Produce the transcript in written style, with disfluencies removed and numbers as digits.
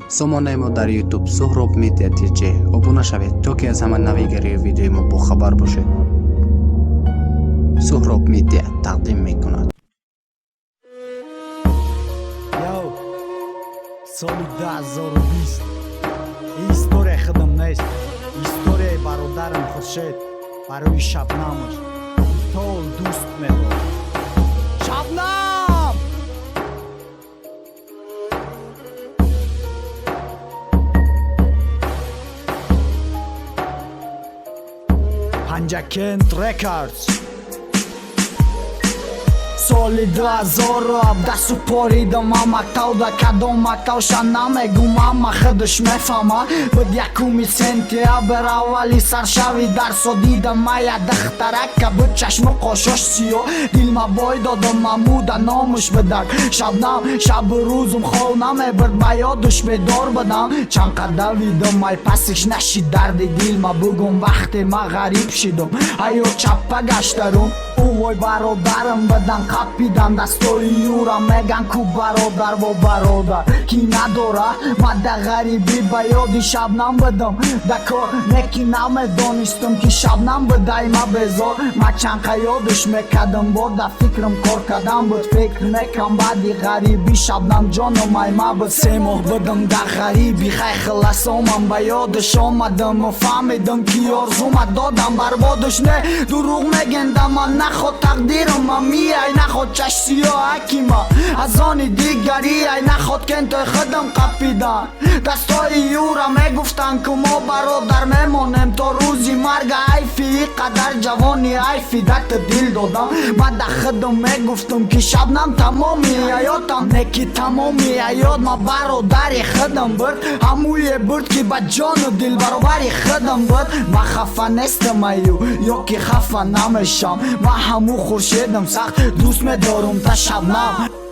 сомонаи мо дар YouTube Суҳроб Media TJ обуна шавед, то ки аз ҳама навигири видеои мо бохабар бошед. Суҳроб Media тақдим мекунад. Соли 2020 история худам нест, историяи бародарам Хуршед барои Шабнамаш тол дӯст медорад. Шабнам! Panjakent Records. Соли 2017 супоридам мактабда кадом мактабша намегум ама худаш мефама буд 1 сентябр аввали саршави дарсо дидам мая дахтарака буд чашму қошош сиё дилма бой додам мамуда номуш бидак Шабнам шабу рӯзум хол намебирд ба ёдуш бедор будам чанд қадам видам май пасиш наши дарди дилма бугум вақте ма ғариб шидам ҳаёт чаппа гаштарум увой бародарам бадан қапидан дастои юра меган ку бародар во бародар ки надора мада ғариби ба ёди Шабнам будам да кор неки намедонистам ки Шабнам будай ма безор ма чанқа ёдуш мекардам бода фикрам кор кардам буд фикр мекам баъди ғариби Шабнам ҷоном ай ма буд 3 моҳ будам да ғариби хай хиласомам ба ёдуш омадам фаҳмидам ки орзума додам барбодуш не дурӯғ мегендам ман наход тақдирам ма миай наход чашсиё акима аз они дигари ай наход кентои худам қапидан дастои юра мегуфтан ку мо бародар мемонем то рӯзи марга айфи и қадар ҷавони айфи дата дил додам ма да худам мегуфтам ки Шабнам тамоми ҳаётам не ки тамоми ҳаёт ма бародари худам буд ҳамуе буд ки ба ҷону дил баробари худам буд ма хафа нестам аю ё ки хафа намешам ма ҳаму Хуршедам сахт дӯст медорам та Шабнам.